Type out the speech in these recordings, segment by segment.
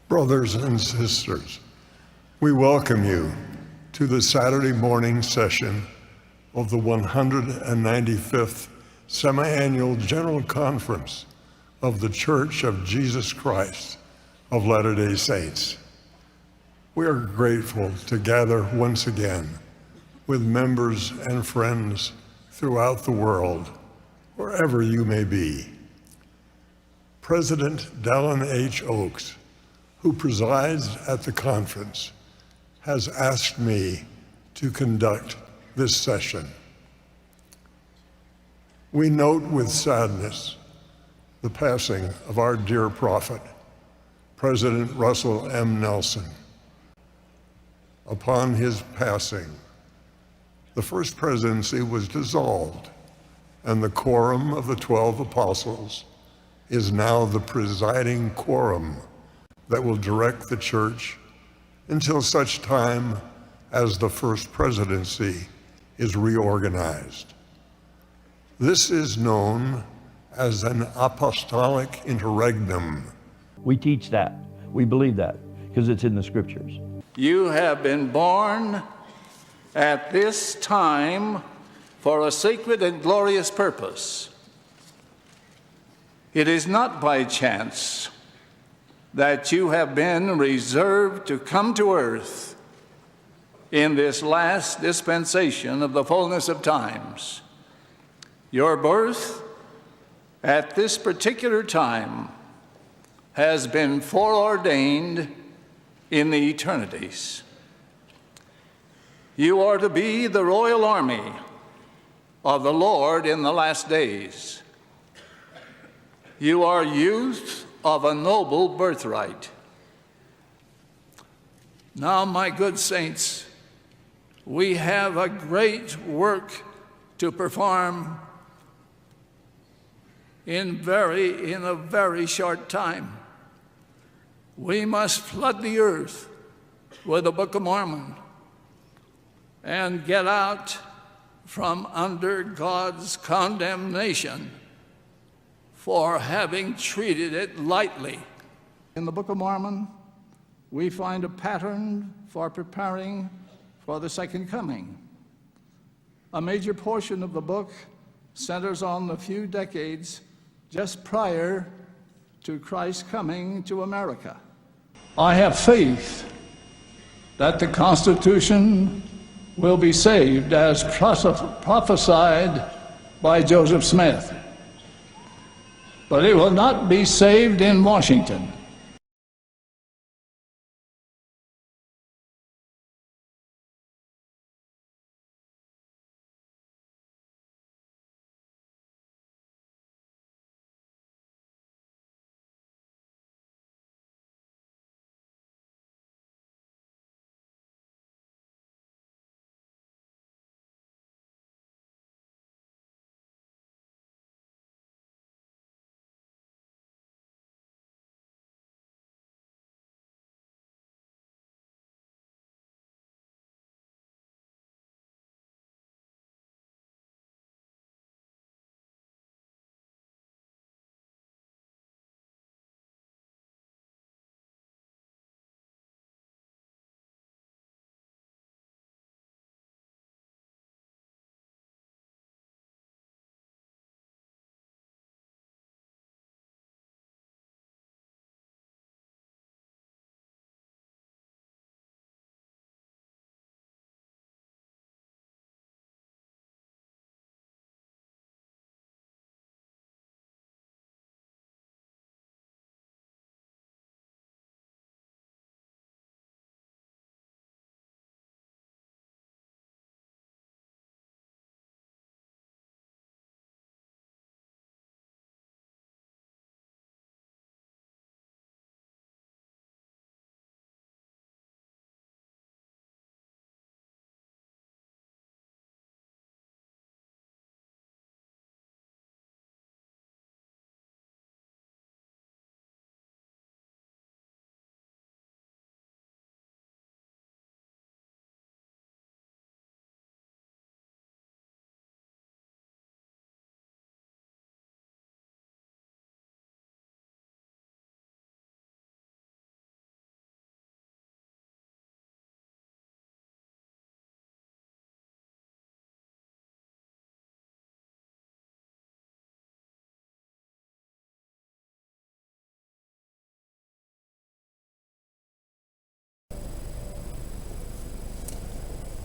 Brothers and sisters, we welcome you to the Saturday morning session of the 195th Semi-Annual General Conference of the Church of Jesus Christ of Latter-day Saints. We are grateful to gather once again with members and friends throughout the world, wherever you may be. President Dallin H. Oaks, who presides at the conference, has asked me to conduct this session. We note with sadness the passing of our dear prophet, President Russell M. Nelson. Upon his passing, the first presidency was dissolved, and the quorum of the 12 apostles is now the presiding quorum that will direct the church until such time as the first presidency is reorganized. This is known as an apostolic interregnum. We teach that. We believe that because it's in the scriptures. You have been born at this time for a sacred and glorious purpose. It is not by chance that you have been reserved to come to earth in this last dispensation of the fullness of times. Your birth at this particular time has been foreordained in the eternities. You are to be the royal army of the Lord in the last days. You are youth of a noble birthright. Now, my good saints, we have a great work to perform in a very short time. We must flood the earth with the Book of Mormon and get out from under God's condemnation for having treated it lightly. In the Book of Mormon, we find a pattern for preparing for the second coming. A major portion of the book centers on the few decades just prior to Christ's coming to America. I have faith that the Constitution will be saved as prophesied by Joseph Smith. But it will not be saved in Washington.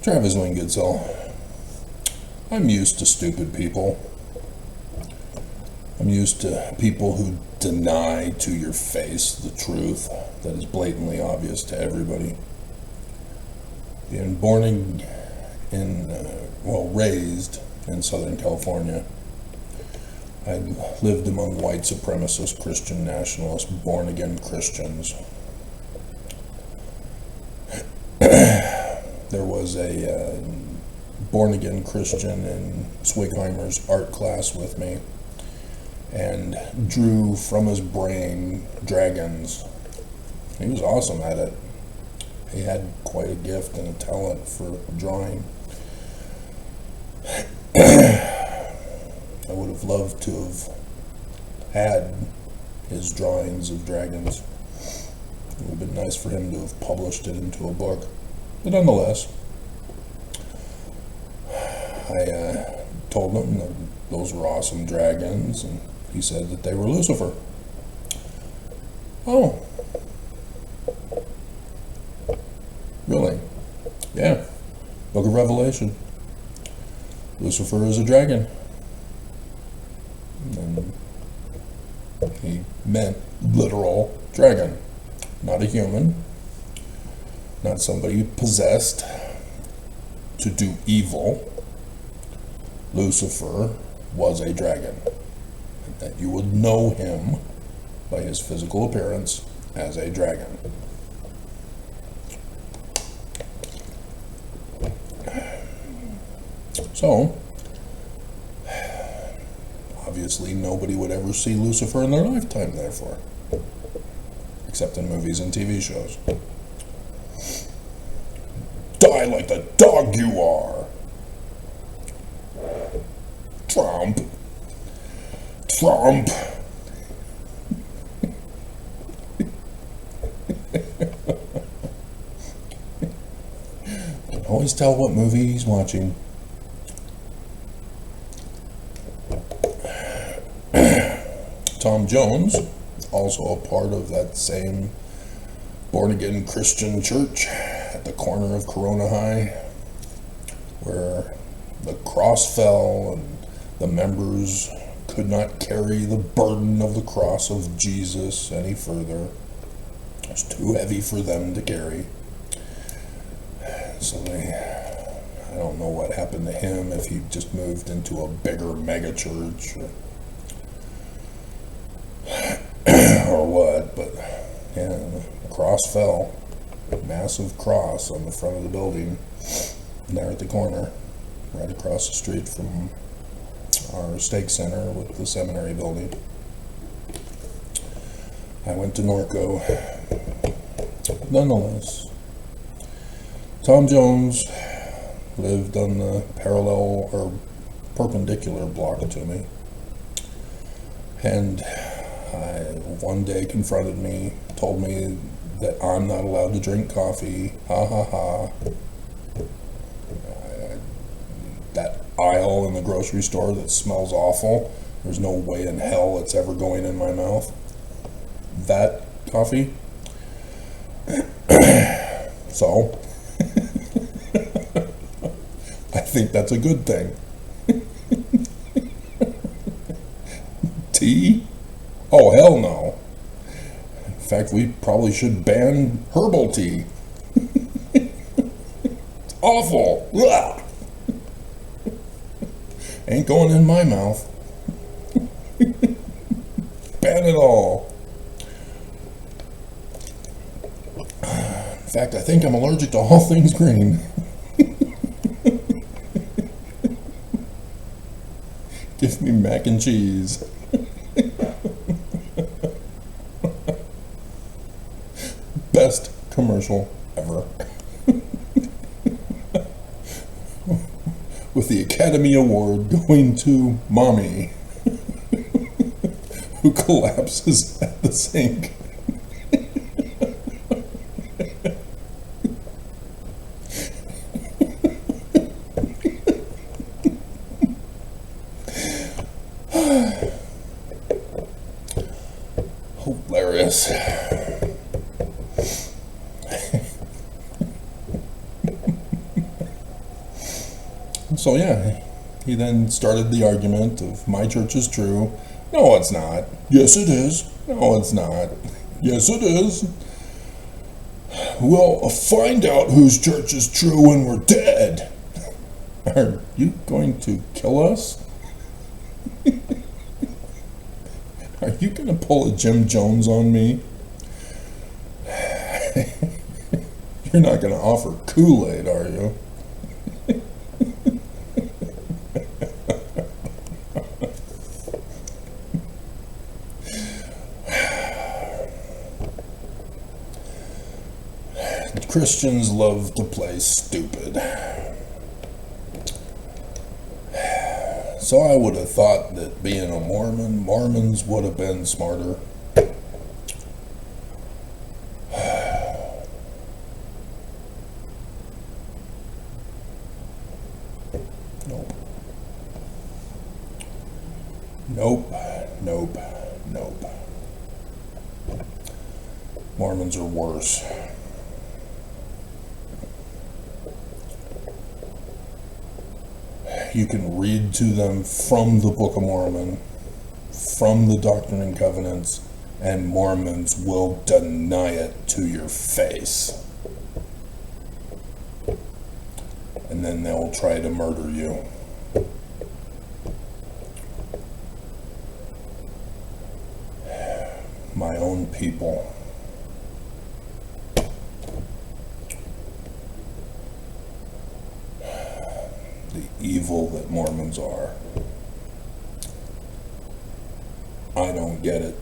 Travis Wayne Goodsell. I'm used to stupid people. I'm used to people who deny to your face the truth that is blatantly obvious to everybody. Being raised in Southern California, I lived among white supremacist Christian nationalists, born-again Christians. There was a born-again Christian in Swigheimer's art class with me, and drew from his brain dragons. He was awesome at it. He had quite a gift and a talent for drawing. I would have loved to have had his drawings of dragons. It would have been nice for him to have published it into a book. But nonetheless, I told him that those were awesome dragons, and he said that they were Lucifer. Oh. Really? Yeah. Book of Revelation. Lucifer is a dragon. And he meant literal dragon. Not a human. Not somebody possessed to do evil. Lucifer was a dragon. That you would know him by his physical appearance as a dragon. So, obviously nobody would ever see Lucifer in their lifetime, therefore. Except in movies and TV shows. Die like the dog you are! Trump! Trump! Can always tell what movie he's watching. Tom Jones, also a part of that same born-again Christian church at the corner of Corona High, where the cross fell and the members could not carry the burden of the cross of Jesus any further. It was too heavy for them to carry. So I don't know what happened to him, if he just moved into a bigger mega church or what, but yeah, the cross fell. Massive cross on the front of the building, there at the corner, right across the street from our stake center with the seminary building. I went to Norco. Nonetheless, Tom Jones lived on the parallel or perpendicular block to me, and one day confronted me, told me that I'm not allowed to drink coffee. Ha ha ha. That aisle in the grocery store that smells awful, there's no way in hell it's ever going in my mouth. That coffee. So, I think that's a good thing. Tea? Oh, hell no. In fact, we probably should ban herbal tea. It's awful. Ugh. Ain't going in my mouth. Ban it all. In fact, I think I'm allergic to all things green. Give me mac and cheese. Best commercial ever. With the Academy Award going to Mommy, who collapses at the sink. Hilarious. So yeah, he then started the argument of my church is true. No, it's not. Yes, it is. No, it's not. Yes, it is. We'll find out whose church is true when we're dead. Are you going to kill us? Are you going to pull a Jim Jones on me? You're not going to offer Kool-Aid, are you? Christians love to play stupid. So I would have thought that being a Mormon, Mormons would have been smarter. Nope. Nope. Nope. Nope. Mormons are worse. You can read to them from the Book of Mormon, from the Doctrine and Covenants, and Mormons will deny it to your face. And then they'll try to murder you. My own people. The evil that Mormons are. I don't get it.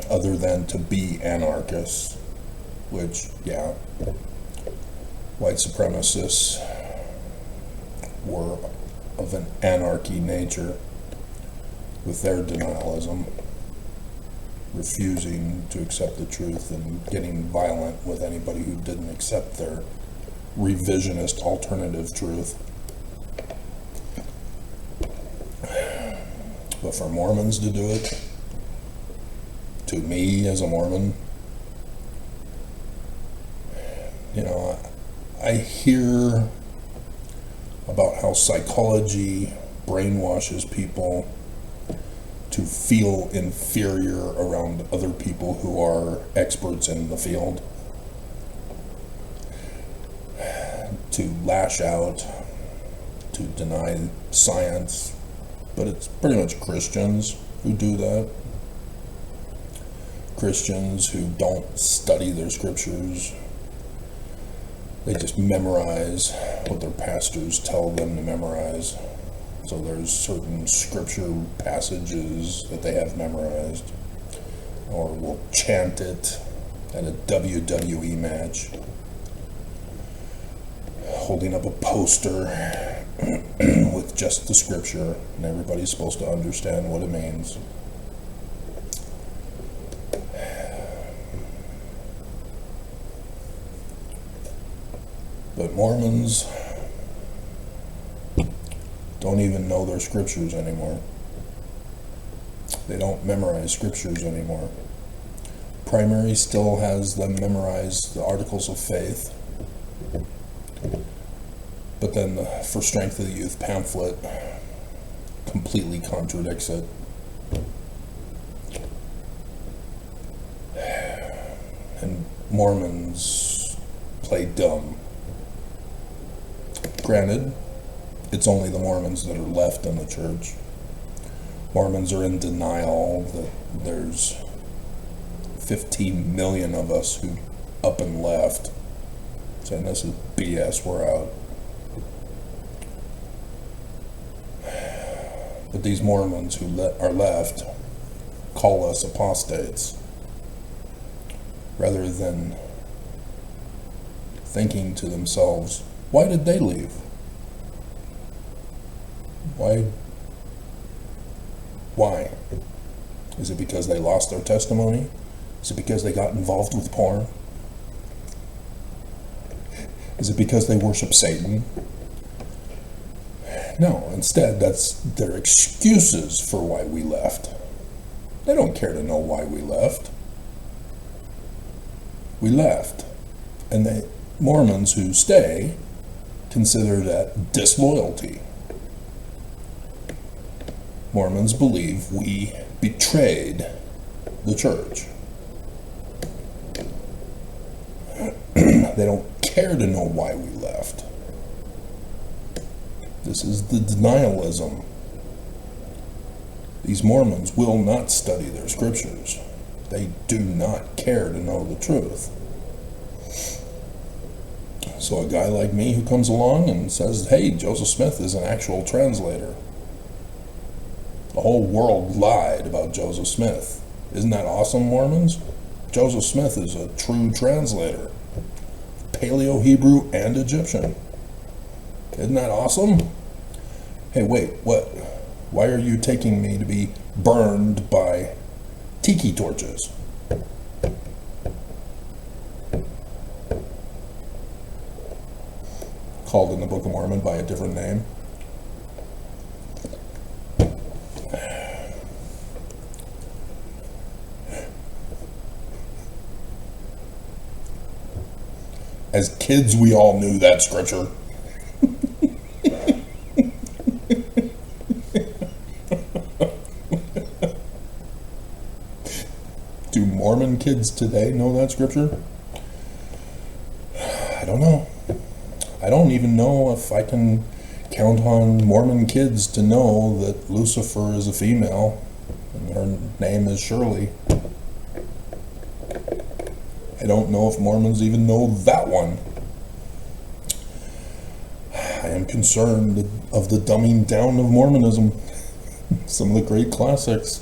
Other than to be anarchists, which, yeah, white supremacists were of an anarchy nature with their denialism, refusing to accept the truth and getting violent with anybody who didn't accept their revisionist alternative truth. But for Mormons to do it, to me as a Mormon, you know, I hear about how psychology brainwashes people to feel inferior around other people who are experts in the field, to lash out, to deny science. But it's pretty much Christians who do that. Christians who don't study their scriptures. They just memorize what their pastors tell them to memorize. So there's certain scripture passages that they have memorized, or will chant it at a WWE match, holding up a poster with just the scripture, and everybody's supposed to understand what it means. But Mormons don't even know their scriptures anymore. They don't memorize scriptures anymore. Primary still has them memorize the Articles of Faith. But then the For Strength of the Youth pamphlet completely contradicts it. And Mormons play dumb. Granted, it's only the Mormons that are left in the church. Mormons are in denial that there's 15 million of us who up and left, saying this is BS, we're out. But these Mormons who are left call us apostates, rather than thinking to themselves, why did they leave? Why? Is it because they lost their testimony? Is it because they got involved with porn? Is it because they worship Satan? No, instead, that's their excuses for why we left. They don't care to know why we left. We left. And the Mormons who stay consider that disloyalty. Mormons believe we betrayed the church. They don't care to know why we left. This is the denialism. These Mormons will not study their scriptures. They do not care to know the truth. So a guy like me who comes along and says, hey, Joseph Smith is an actual translator. The whole world lied about Joseph Smith. Isn't that awesome, Mormons? Joseph Smith is a true translator. Paleo-Hebrew and Egyptian. Isn't that awesome? Hey, wait, what? Why are you taking me to be burned by tiki torches? Called in the Book of Mormon by a different name. As kids, we all knew that scripture. Do Mormon kids today know that scripture? I don't know. I don't even know if I can count on Mormon kids to know that Lucifer is a female and her name is Shirley. I don't know if Mormons even know that one. I am concerned of the dumbing down of Mormonism. Some of the great classics.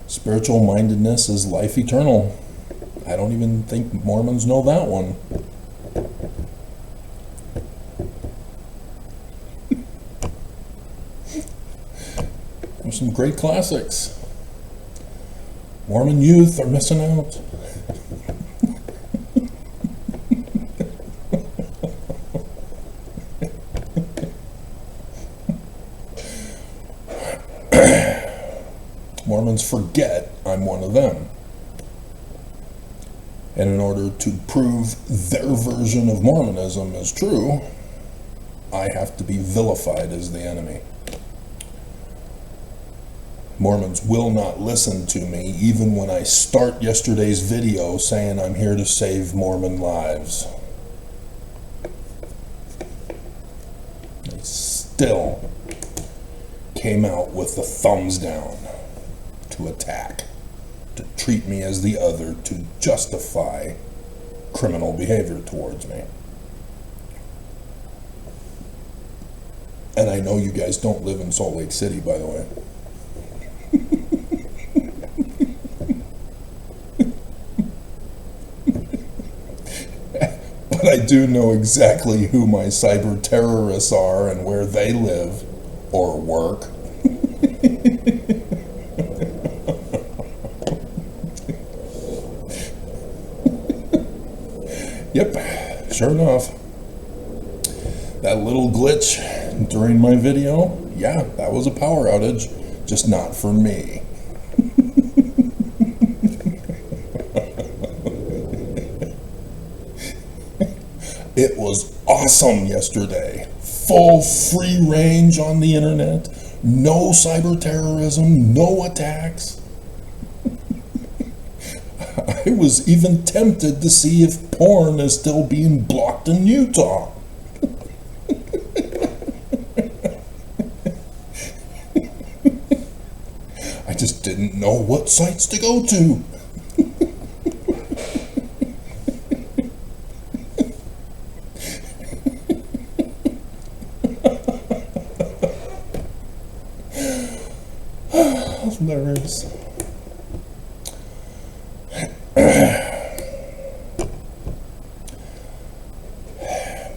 Spiritual mindedness is life eternal. I don't even think Mormons know that one. There's some great classics. Mormon youth are missing out. Mormons forget I'm one of them. And in order to prove their version of Mormonism is true, I have to be vilified as the enemy. Mormons will not listen to me even when I start yesterday's video saying I'm here to save Mormon lives. They still came out with the thumbs down to attack, to treat me as the other, to justify criminal behavior towards me. And I know you guys don't live in Salt Lake City, by the way. But I do know exactly who my cyber terrorists are and where they live or work. Yep, sure enough. That little glitch during my video, yeah, that was a power outage, just not for me. It was awesome yesterday. Full free range on the internet, no cyber terrorism, no attacks. I was even tempted to see if porn is still being blocked in Utah. I just didn't know what sites to go to. Hilarious.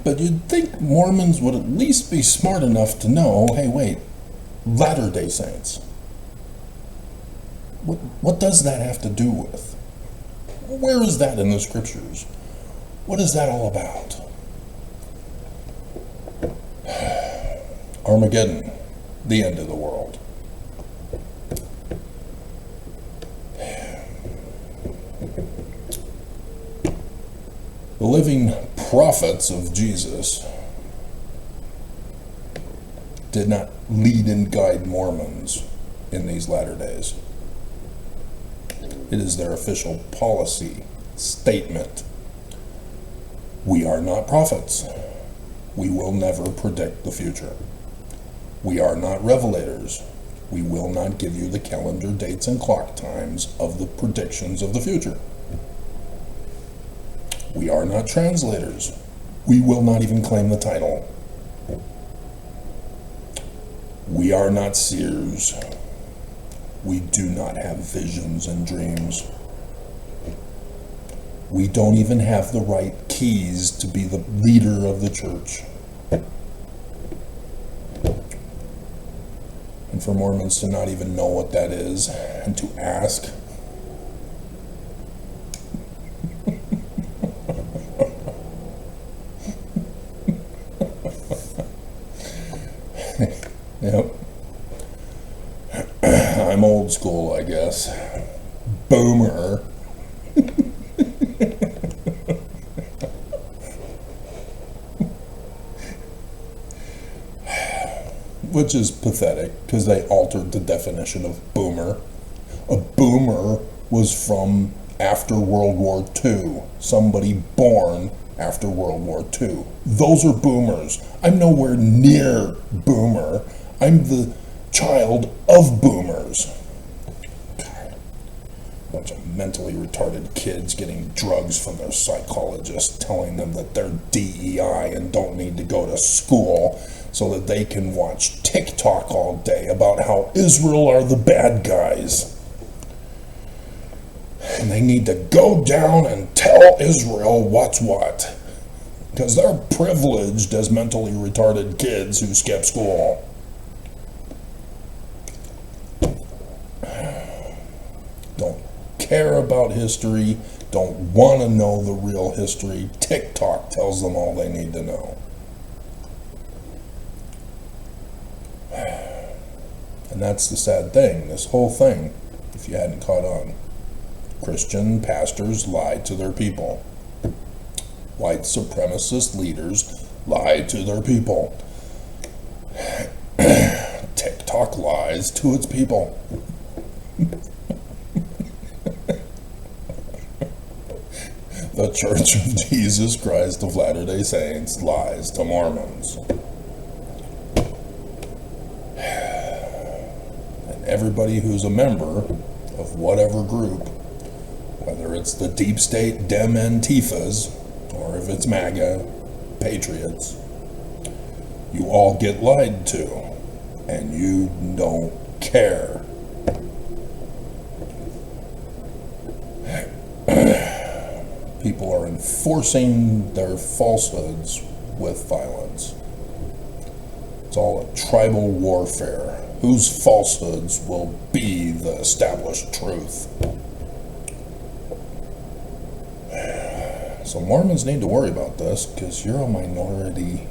But you'd think Mormons would at least be smart enough to know, hey, wait, Latter-day Saints. What does that have to do with? Where is that in the scriptures? What is that all about? Armageddon, the end of the world. living prophets of Jesus did not lead and guide Mormons in these latter days. It is their official policy statement. We are not prophets. We will never predict the future. We are not revelators. We will not give you the calendar dates and clock times of the predictions of the future. We are not translators. We will not even claim the title. We are not seers. We do not have visions and dreams. We don't even have the right keys to be the leader of the church. And for Mormons to not even know what that is and to ask, yep. I'm old school, I guess. Boomer. Which is pathetic, because they altered the definition of boomer. A boomer was from after World War II. Somebody born after World War II. Those are boomers. I'm nowhere near boomer. I'm the child of boomers. God. Bunch of mentally retarded kids getting drugs from their psychologist, telling them that they're DEI and don't need to go to school, so that they can watch TikTok all day about how Israel are the bad guys. And they need to go down and tell Israel what's what. Because they're privileged as mentally retarded kids who skip school. Don't care about history, don't want to know the real history. TikTok tells them all they need to know. And that's the sad thing, this whole thing, if you hadn't caught on. Christian pastors lied to their people. White supremacist leaders lied to their people. TikTok lies to its people. The Church of Jesus Christ of Latter-day Saints lies to Mormons. Everybody who's a member of whatever group, whether it's the deep state Dem Antifas, or if it's MAGA, Patriots, you all get lied to, and you don't care. People are enforcing their falsehoods with violence. It's all a tribal warfare, whose falsehoods will be the established truth. So Mormons need to worry about this, because you're a minority.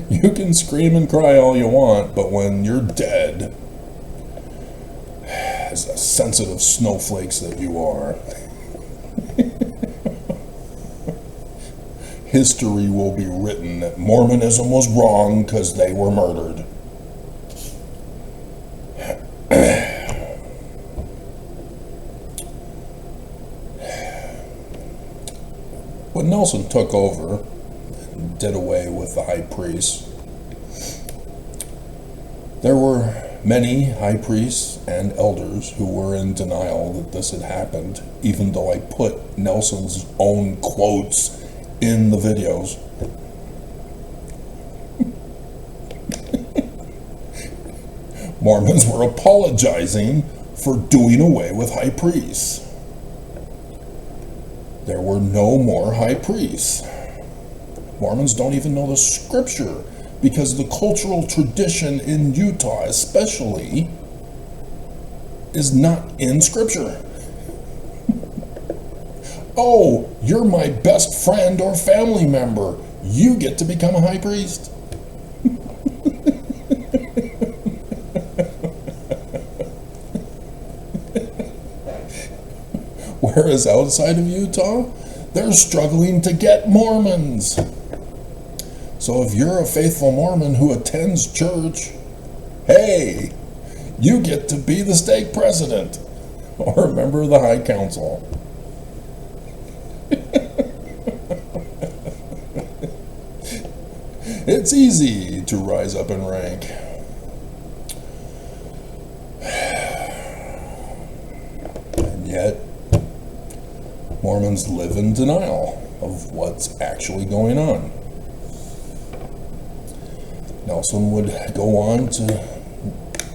You can scream and cry all you want, but when you're dead, as the sensitive snowflakes that you are, history will be written that Mormonism was wrong because they were murdered. When Nelson took over and did away with the high priests, there were many high priests and elders who were in denial that this had happened, even though I put Nelson's own quotes in the videos. Mormons were apologizing for doing away with high priests. There were no more high priests. Mormons don't even know the scripture, because the cultural tradition in Utah especially is not in scripture. Oh, you're my best friend or family member, you get to become a high priest. Whereas outside of Utah, they're struggling to get Mormons. So if you're a faithful Mormon who attends church, hey, you get to be the stake president or a member of the High Council. It's easy to rise up in rank. And yet, Mormons live in denial of what's actually going on. Nelson would go on to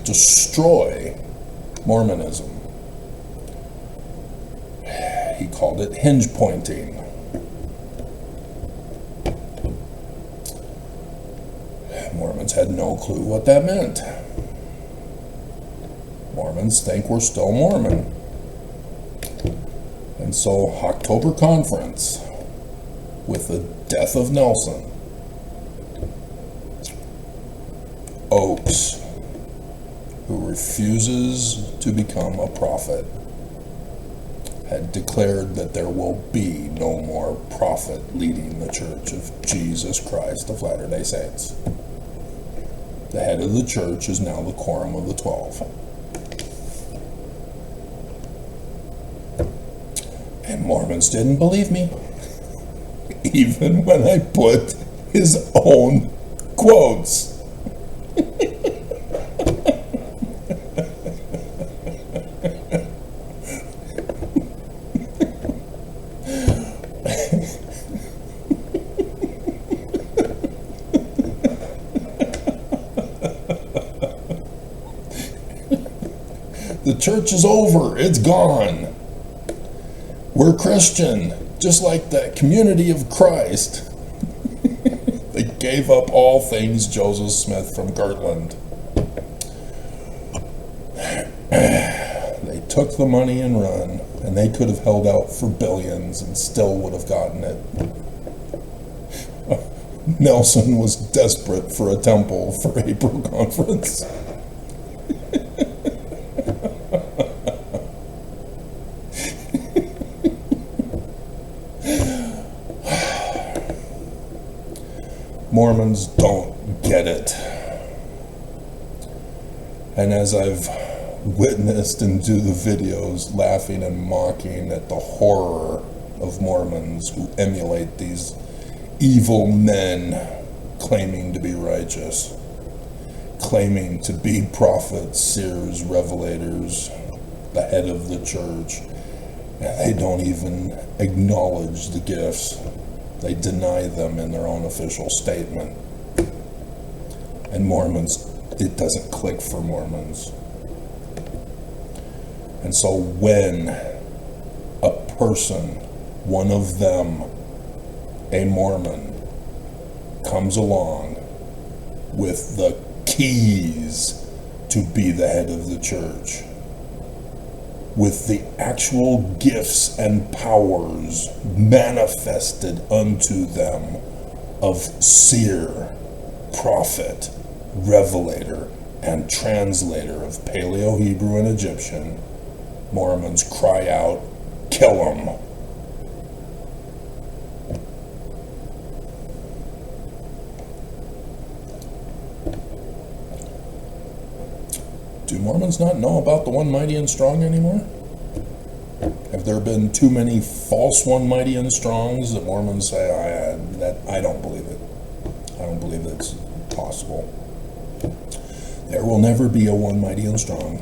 destroy Mormonism. He called it hinge pointing. Mormons had no clue what that meant. Mormons think we're still Mormon. And so, October Conference, with the death of Nelson, Oaks, who refuses to become a prophet, had declared that there will be no more prophet leading the Church of Jesus Christ of Latter-day Saints. The head of the church is now the Quorum of the 12. And Mormons didn't believe me, even when I put his own quotes. The church is over. It's gone. We're Christian, just like the community of Christ. They gave up all things Joseph Smith from Kirtland. They took the money and run, and they could have held out for billions and still would have gotten it. Nelson was desperate for a temple for April conference. Mormons don't get it. And as I've witnessed and do the videos laughing and mocking at the horror of Mormons who emulate these evil men claiming to be righteous, claiming to be prophets, seers, revelators, the head of the church, and they don't even acknowledge the gifts. They deny them in their own official statement. And Mormons, it doesn't click for Mormons. And so when a person, one of them, a Mormon, comes along with the keys to be the head of the church, with the actual gifts and powers manifested unto them of seer, prophet, revelator, and translator of Paleo, Hebrew, and Egyptian, Mormons cry out, "Kill him!" Do Mormons not know about the One Mighty and Strong anymore? Have there been too many false One Mighty and Strongs that Mormons say, I don't believe it. I don't believe it's possible. There will never be a One Mighty and Strong.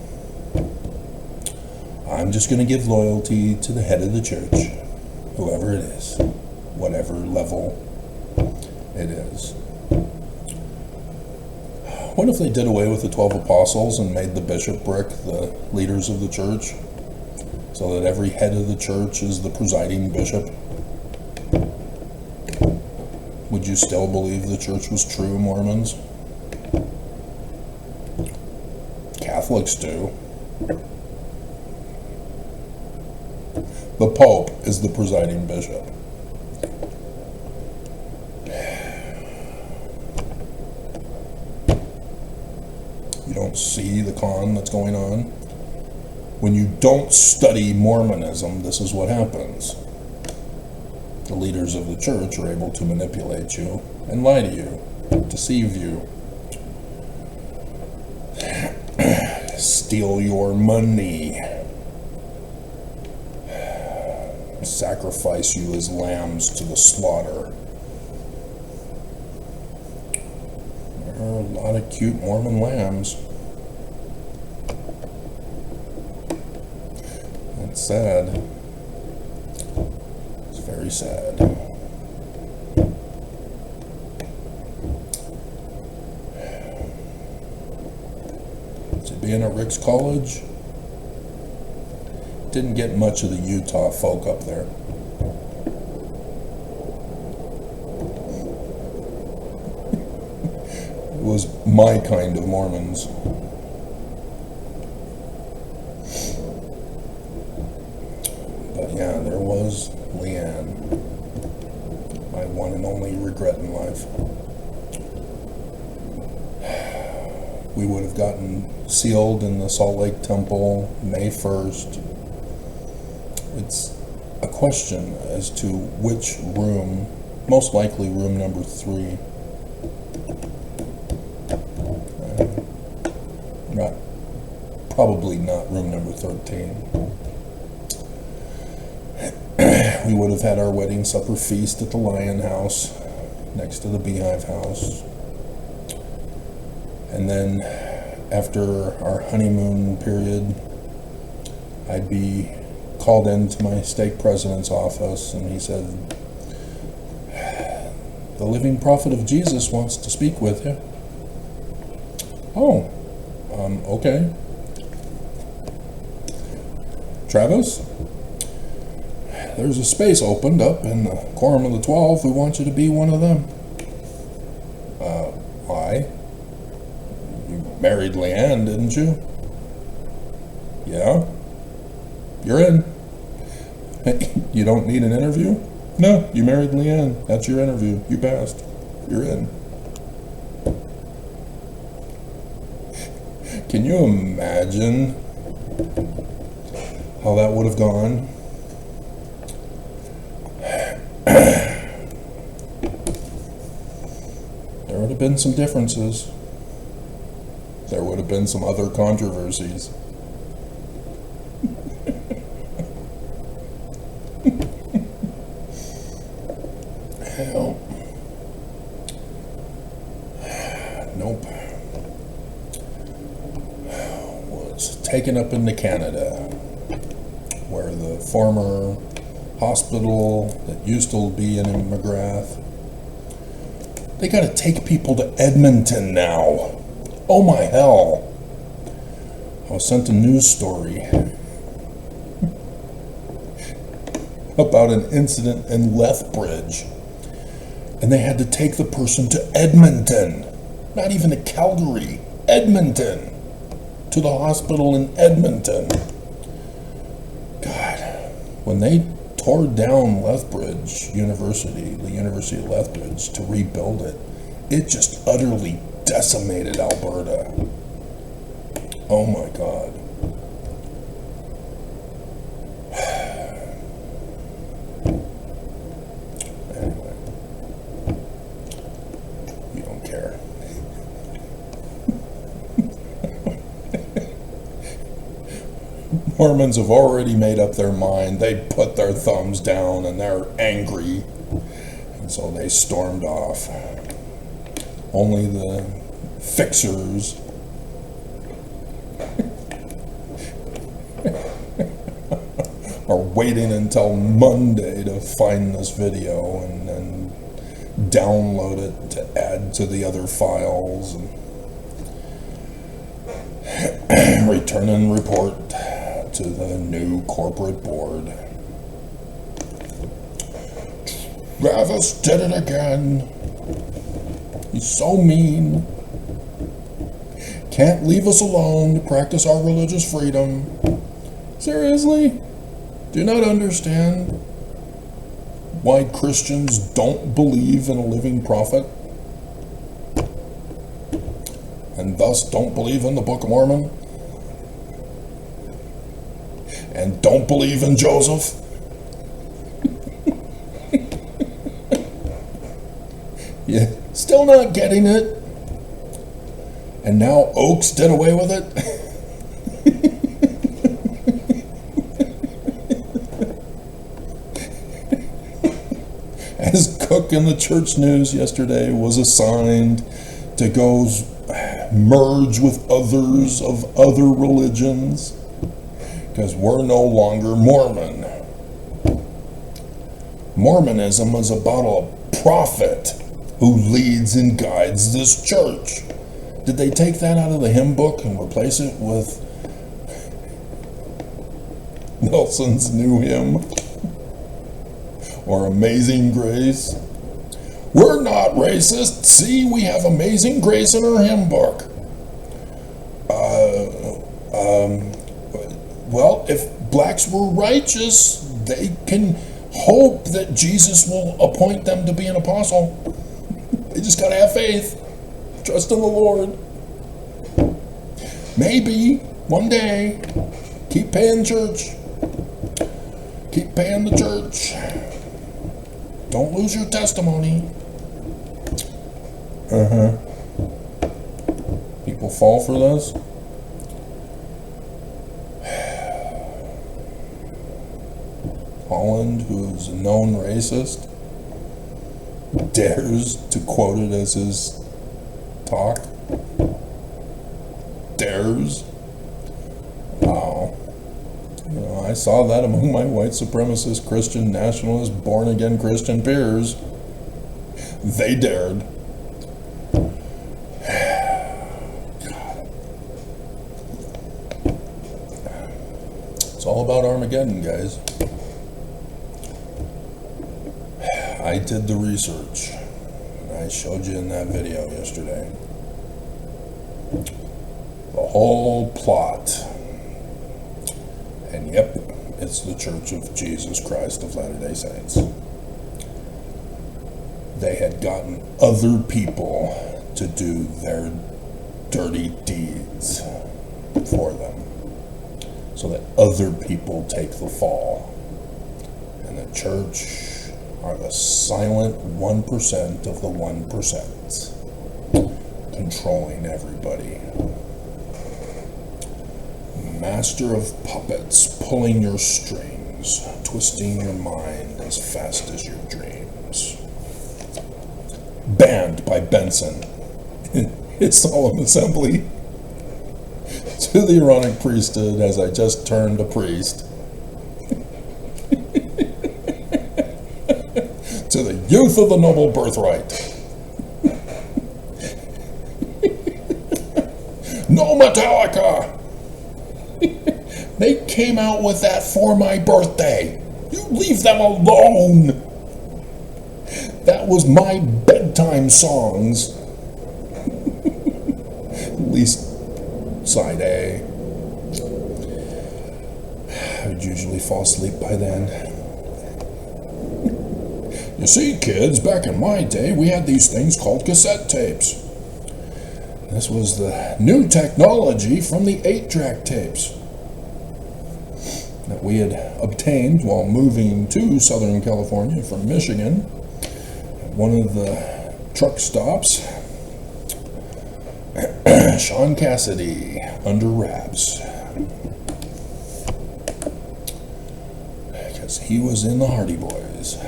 I'm just going to give loyalty to the head of the church, whoever it is, whatever level it is. What if they did away with the 12 apostles and made the bishopric the leaders of the church, so that every head of the church is the presiding bishop? Would you still believe the church was true, Mormons? Catholics do. The Pope is the presiding bishop. You don't see the con that's going on when you don't study Mormonism, this is what happens. The leaders of the church are able to manipulate you and lie to you, deceive you, steal your money, sacrifice you as lambs to the slaughter. There are a lot of cute Mormon lambs. It's sad. It's very sad. So being at Rick's College, didn't get much of the Utah folk up there. It was my kind of Mormons. But yeah, there was Leanne, my one and only regret in life. We would have gotten sealed in the Salt Lake Temple May 1st. It's a question as to which room, most likely room number 3. Probably not room number 13. We would have had our wedding supper feast at the Lion House, next to the Beehive House. And then after our honeymoon period, I'd be called into my stake president's office, and he said, "The living prophet of Jesus wants to speak with you." Oh, okay. Travis, there's a space opened up in the Quorum of the 12. We want you to be one of them. Why? You married Leanne, didn't you? Yeah. You're in. You don't need an interview? No, you married Leanne. That's your interview. You passed. You're in. Can you imagine how that would have gone? There would have been some differences. There would have been some other controversies. Hell. Nope. Was taken up into Canada, where the former hospital that used to be in McGrath, they got to take people to Edmonton now. Oh my hell. I was sent a news story about an incident in Lethbridge, and they had to take the person to Edmonton, not even to Calgary, Edmonton, to the hospital in Edmonton. God, when they tore down Lethbridge University, the University of Lethbridge, to rebuild it, it just utterly decimated Alberta. Oh my God. Anyway, you don't care. Mormons have already made up their mind. They put their thumbs down and they're angry. And so they stormed off. Only the fixers are waiting until Monday to find this video and then download it to add to the other files and return and report to the new corporate board. Travis did it again. He's so mean. Can't leave us alone to practice our religious freedom. Seriously? Do you not understand why Christians don't believe in a living prophet? And thus don't believe in the Book of Mormon? and don't believe in Joseph? Yeah, still not getting it? And now Oaks did away with it? As Cook in the church news yesterday was assigned to go merge with others of other religions, because we're no longer Mormon. Mormonism is about a prophet who leads and guides this church. Did they take that out of the hymn book and replace it with Nelson's new hymn? Or Amazing Grace? We're not racist. See, we have Amazing Grace in our hymn book. Well, if blacks were righteous, they can hope that Jesus will appoint them to be an apostle. They just gotta have faith. Trust in the Lord. Maybe one day, keep paying church. Keep paying the church. Don't lose your testimony. People fall for this. Holland, who's a known racist, dares to quote it as his talk. Dares. Wow. You know, I saw that among my white supremacist, Christian, nationalist, born-again Christian peers. They dared. God. It's all about Armageddon, guys. I did the research. I showed you in that video yesterday. The whole plot. And yep, it's the Church of Jesus Christ of Latter-day Saints. They had gotten other people to do their dirty deeds for them, so that other people take the fall. And the church are the silent 1% of the 1%, controlling everybody. Master of puppets, pulling your strings, twisting your mind as fast as your dreams. Banned by Benson in his solemn assembly. To the Aaronic priesthood, as I just turned a priest. To the youth of the noble birthright. No Metallica! They came out with that for my birthday. You leave them alone. That was my bedtime songs. At least side A. I would usually fall asleep by then. You see, kids, back in my day, we had these things called cassette tapes. This was the new technology from the 8-track tapes that we had obtained while moving to Southern California from Michigan. At one of the truck stops, Sean Cassidy, Under Wraps. Because he was in the Hardy Boys.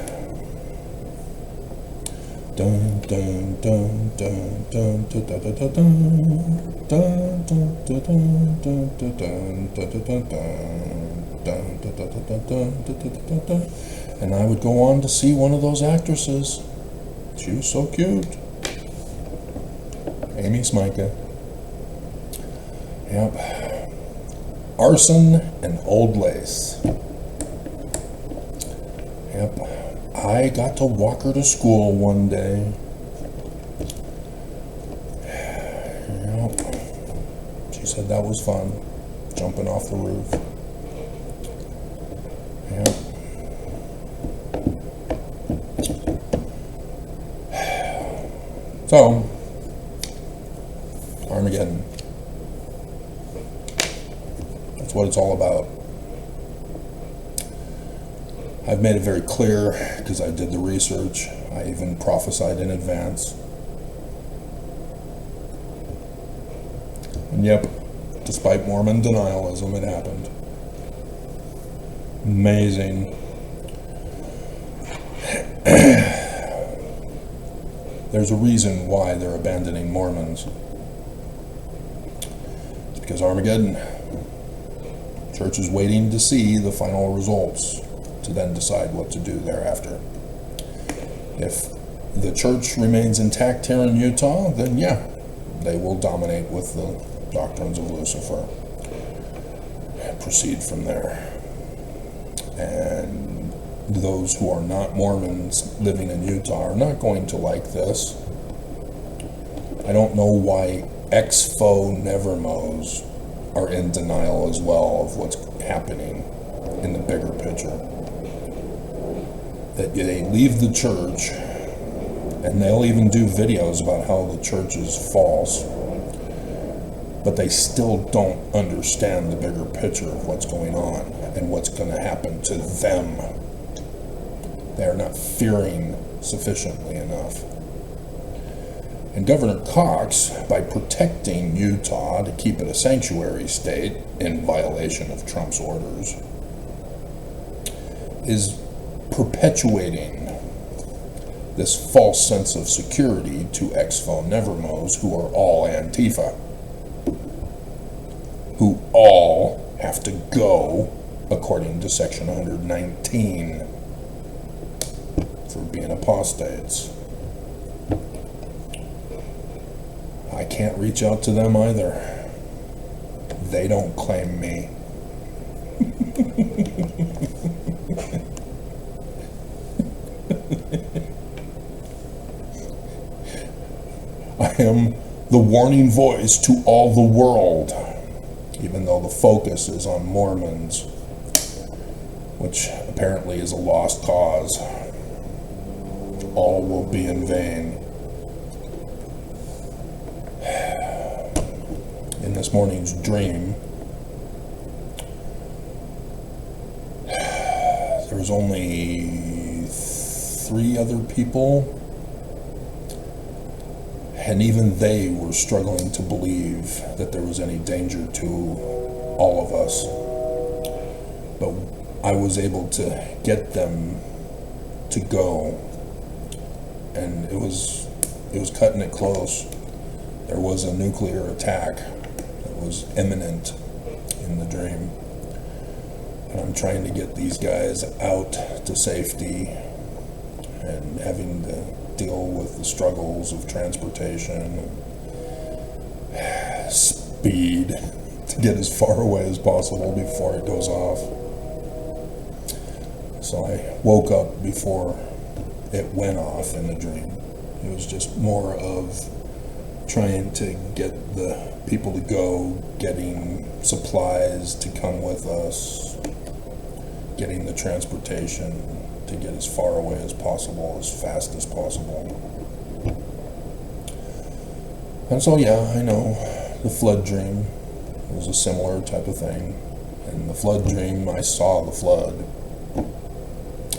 Dun dun dun dun dun dun dun dun dun dun dun. And I would go on to see one of those actresses. She was so cute. Amy Smyka. Yep. Arson and Old Lace. Yep. I got to walk her to school one day. Yep. She said that was fun, jumping off the roof. Yep. So, Armageddon. That's what it's all about. I've made it very clear, because I did the research, I even prophesied in advance. And yep, despite Mormon denialism, it happened. Amazing. There's a reason why they're abandoning Mormons. It's because Armageddon. Church is waiting to see the final results to then decide what to do thereafter. If the church remains intact here in Utah, then yeah, they will dominate with the doctrines of Lucifer and proceed from there. And those who are not Mormons living in Utah are not going to like this. I don't know why ex-faux Nevermos are in denial as well of what's happening in the bigger picture. That they leave the church, and they'll even do videos about how the church is false, but they still don't understand the bigger picture of what's going on and what's going to happen to them. They are not fearing sufficiently enough. And Governor Cox, by protecting Utah to keep it a sanctuary state in violation of Trump's orders, is perpetuating this false sense of security to ex-faux Nevermos who are all Antifa, who all have to go according to Section 119 for being apostates. I can't reach out to them either. They don't claim me. I am the warning voice to all the world, even though the focus is on Mormons, which apparently is a lost cause. All will be in vain. In this morning's dream, there was only 3 other people, and even they were struggling to believe that there was any danger to all of us. But I was able to get them to go, and it was cutting it close. There was a nuclear attack that was imminent in the dream. And I'm trying to get these guys out to safety and having to deal with the struggles of transportation and speed to get as far away as possible before it goes off. So I woke up before it went off in the dream. It was just more of trying to get the people to go, getting supplies to come with us, getting the transportation to get as far away as possible, as fast as possible. And so yeah, I know the flood dream was a similar type of thing. In the flood dream, I saw the flood.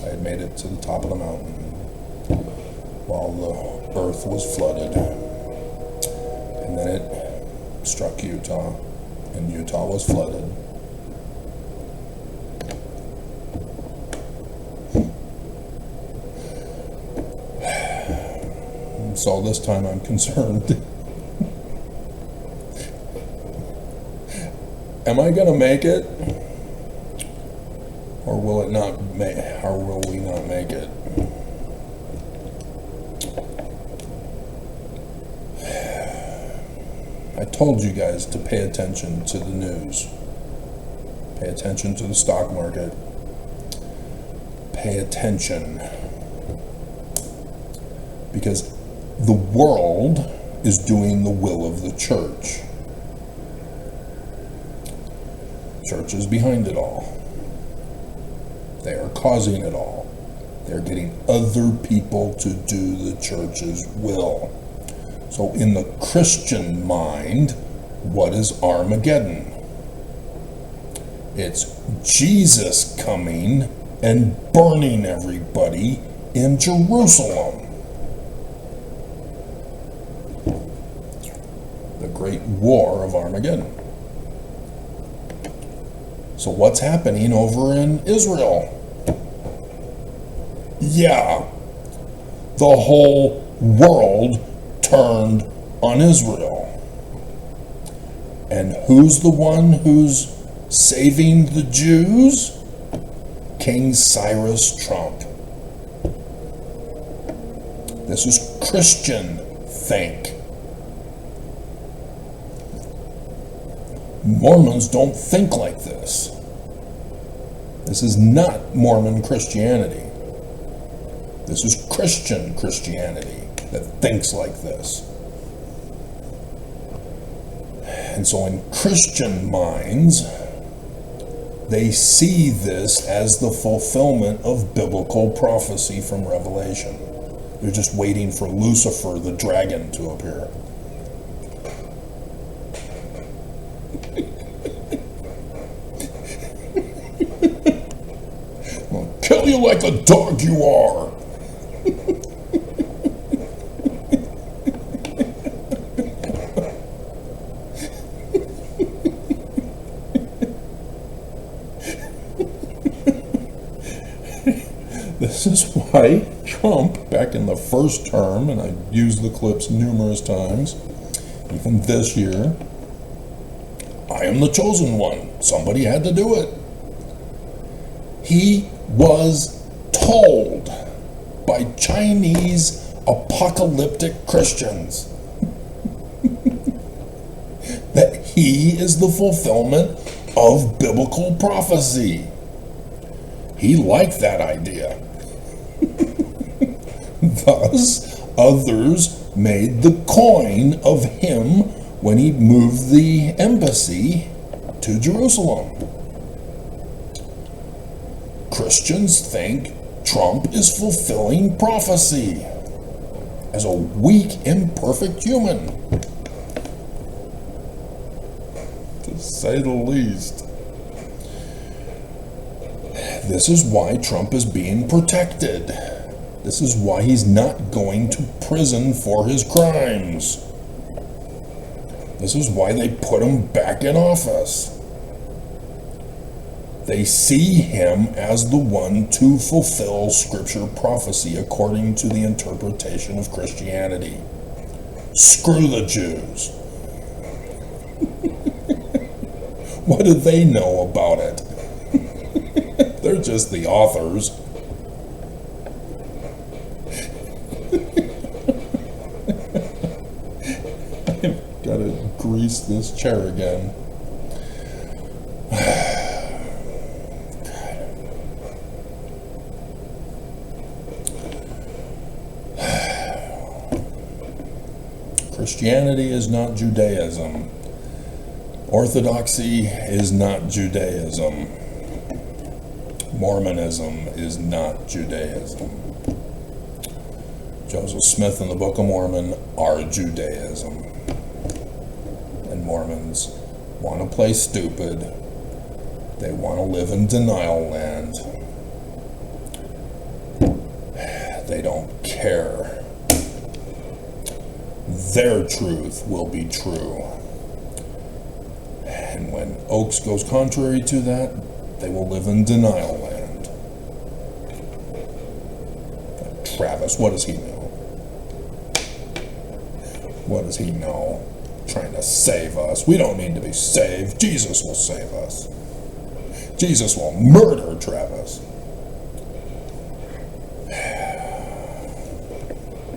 I had made it to the top of the mountain while the earth was flooded. And then it struck Utah, and Utah was flooded. So this time I'm concerned. Am I gonna make it? Or will it not or will we not make it? I told you guys to pay attention to the news. Pay attention to the stock market. Pay attention. Because the world is doing the will of the church. Church is behind it all. They are causing it all. They're getting other people to do the church's will. So in the Christian mind, what is Armageddon? It's Jesus coming and burning everybody in Jerusalem. The Great War of Armageddon. So what's happening over in Israel? Yeah, the whole world turned on Israel. And who's the one who's saving the Jews? King Cyrus Trump. This is Christian think. Mormons don't think like this. This is not Mormon Christianity. This is Christian Christianity that thinks like this. And so in Christian minds, they see this as the fulfillment of biblical prophecy from Revelation. They're just waiting for Lucifer, the dragon, to appear. I'll kill you like a dog you are. This is why Trump, back in the first term, and I've used the clips numerous times, even this year, I am the chosen one. Somebody had to do it. He was told by Chinese apocalyptic Christians that he is the fulfillment of biblical prophecy. He liked that idea. Thus, others made the coin of him when he moved the embassy to Jerusalem. Christians think Trump is fulfilling prophecy as a weak, imperfect human, to say the least. This is why Trump is being protected. This is why he's not going to prison for his crimes. This is why they put him back in office. They see him as the one to fulfill Scripture prophecy according to the interpretation of Christianity. Screw the Jews. What do they know about it? They're just the authors. I've got to grease this chair again. Christianity is not Judaism. Orthodoxy is not Judaism. Mormonism is not Judaism. Joseph Smith and the Book of Mormon are Judaism. And Mormons want to play stupid. They want to live in denial land. They don't care. Their truth will be true. And when Oaks goes contrary to that, they will live in denial land. Travis, what does he know? What does he know? Trying to save us. We don't need to be saved. Jesus will save us. Jesus will murder Travis.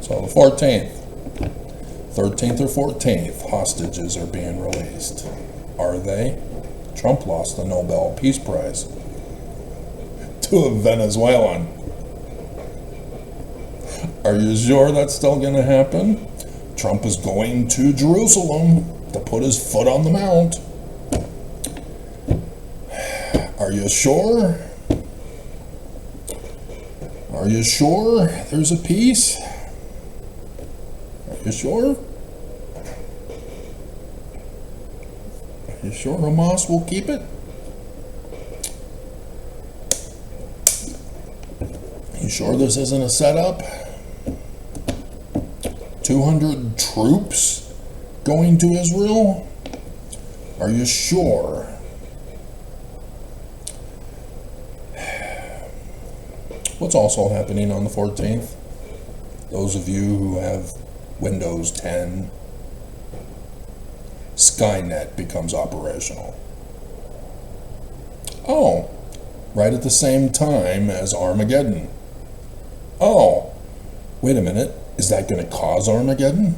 So the 14th, 13th or 14th, hostages are being released. Are they? Trump lost the Nobel Peace Prize to a Venezuelan. Are you sure that's still going to happen? Trump is going to Jerusalem to put his foot on the mount. Are you sure? Are you sure there's a peace? Are you sure? Are you sure Hamas will keep it? You sure this isn't a setup? 200 troops going to Israel? Are you sure? What's also happening on the 14th? Those of you who have Windows 10, Skynet becomes operational. Oh, right at the same time as Armageddon. Oh, wait a minute. Is that going to cause Armageddon?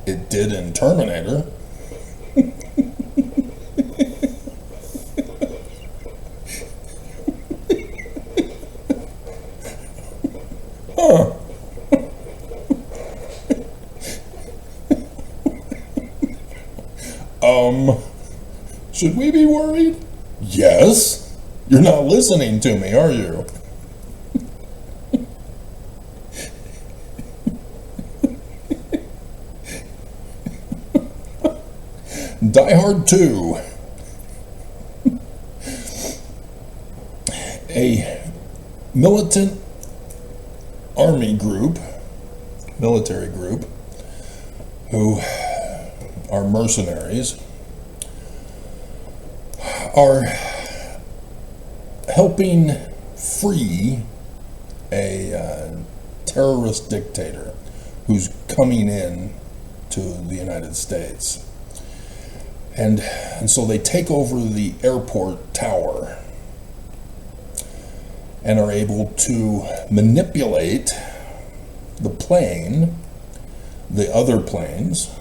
It did in Terminator. Huh. Should we be worried? Yes. You're not listening to me, are you? Die Hard 2. A militant army group, military group, who are mercenaries, are helping free a terrorist dictator who's coming in to the United States. And so they take over the airport tower and are able to manipulate the plane, the other planes,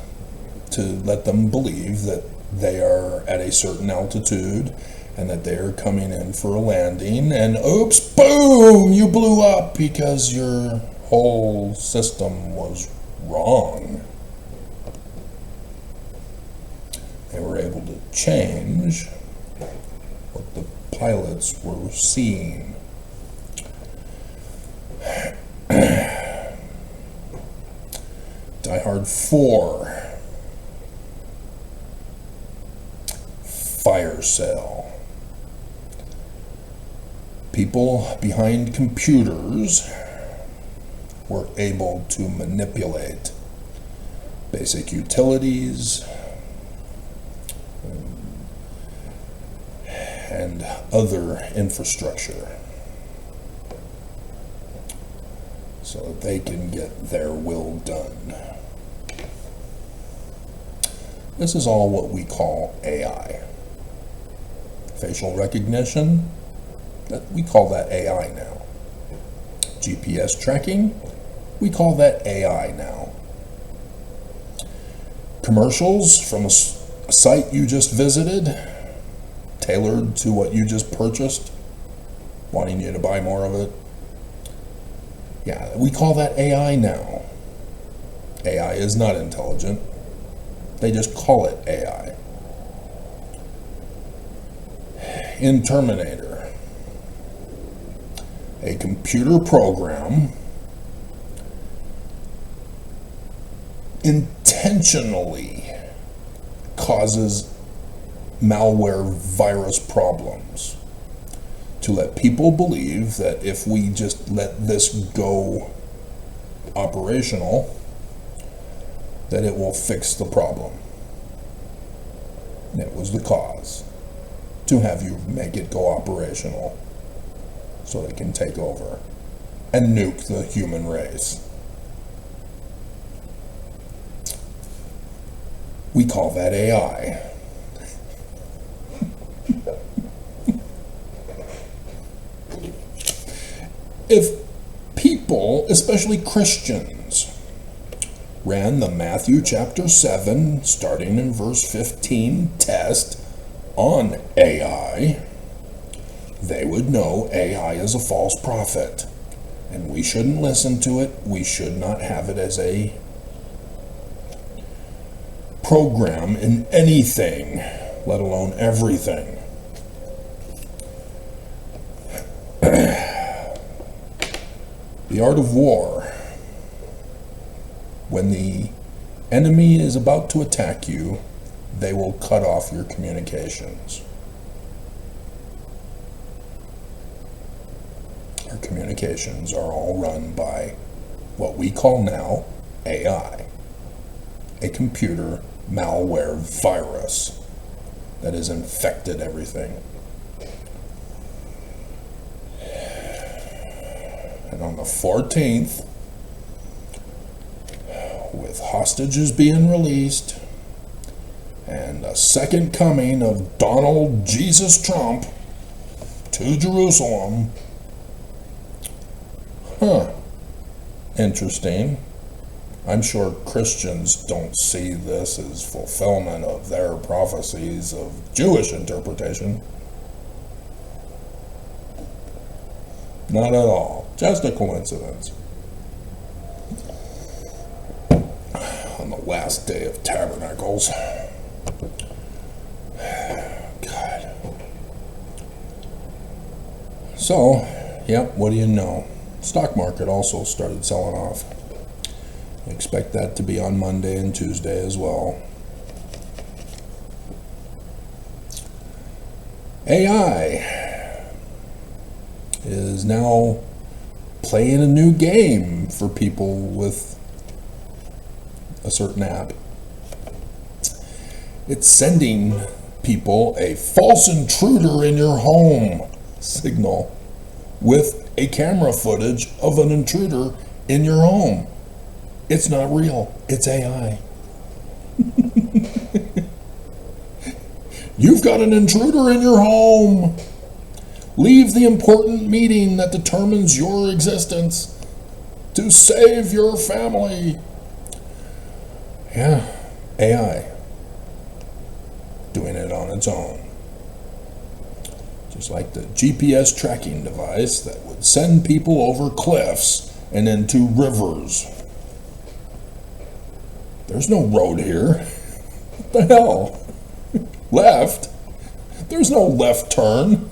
to let them believe that they are at a certain altitude and that they are coming in for a landing, and oops, boom, you blew up because your whole system was wrong. They were able to change what the pilots were seeing. Die Hard 4. Fire sale. People behind computers were able to manipulate basic utilities and other infrastructure so that they can get their will done. This is all what we call AI. Facial recognition, we call that AI now. GPS tracking, we call that AI now. Commercials from a site you just visited, tailored to what you just purchased, wanting you to buy more of it. Yeah, we call that AI now. AI is not intelligent. They just call it AI. In Terminator, a computer program intentionally causes malware virus problems to let people believe that if we just let this go operational, that it will fix the problem. And it was the cause, to have you make it go operational so they can take over and nuke the human race. We call that AI. If people, especially Christians, ran the Matthew chapter 7, starting in verse 15 test on AI, they would know AI is a false prophet, and we shouldn't listen to it. We should not have it as a program in anything, let alone everything. The art of war. When the enemy is about to attack you, they will cut off your communications. Our communications are all run by what we call now AI, a computer malware virus that has infected everything. And on the 14th, with hostages being released and a second coming of Donald Jesus Trump to Jerusalem, interesting. I'm sure Christians don't see this as fulfillment of their prophecies of Jewish interpretation. Not at all. Just a coincidence. On the last day of Tabernacles. God. So, yep, what do you know? Stock market also started selling off. I expect that to be on Monday and Tuesday as well. AI is now playing a new game for people with a certain app. It's sending people a false intruder in your home signal with a camera footage of an intruder in your home. It's not real. It's AI. You've got an intruder in your home. Leave the important meeting that determines your existence to save your family. Yeah, AI doing it on its own. Just like the GPS tracking device that would send people over cliffs and into rivers. There's no road here. What the hell? Left? There's no left turn.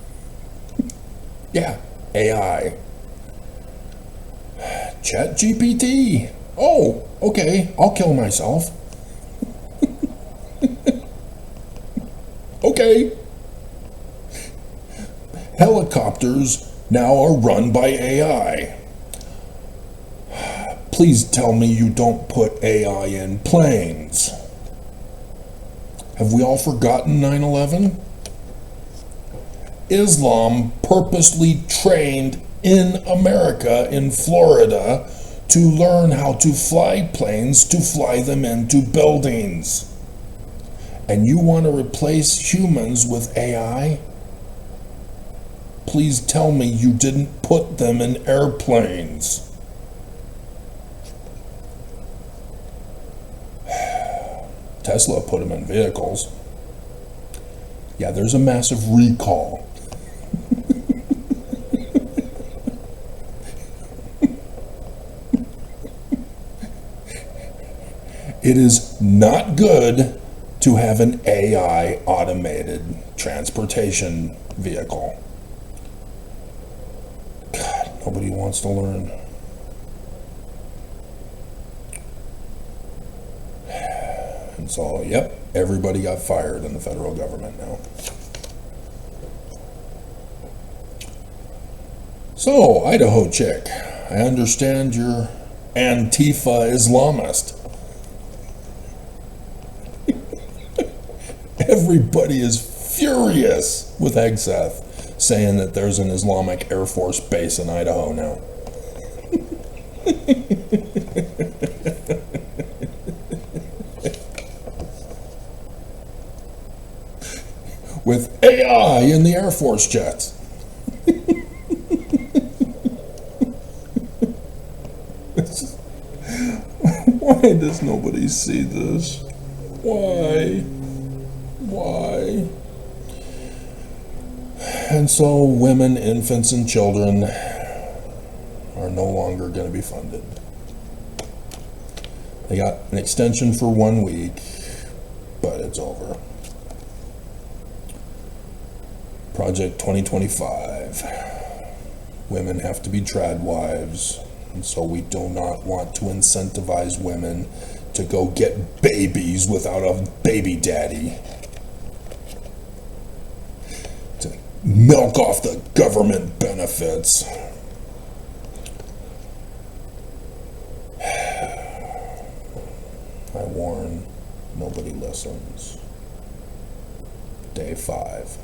Yeah, AI. ChatGPT. Oh, okay, I'll kill myself. Okay. Helicopters now are run by AI. Please tell me you don't put AI in planes. Have we all forgotten 9/11? Islam purposely trained in America, in Florida, to learn how to fly planes, to fly them into buildings. And you want to replace humans with AI? Please tell me you didn't put them in airplanes. Tesla put them in vehicles. Yeah, there's a massive recall. It is not good to have an AI automated transportation vehicle. God, nobody wants to learn. And so, yep, everybody got fired in the federal government now. So, Idaho chick, I understand you're Antifa Islamist. Everybody is furious with Hegseth saying that there's an Islamic Air Force base in Idaho now. With AI in the Air Force jets. Why does nobody see this? Why? Why? And so women, infants, and children are no longer going to be funded. They got an extension for 1 week, but it's over. Project 2025. Women have to be trad wives, and so we do not want to incentivize women to go get babies without a baby daddy. To milk off the government benefits. Nobody listens. Day 5.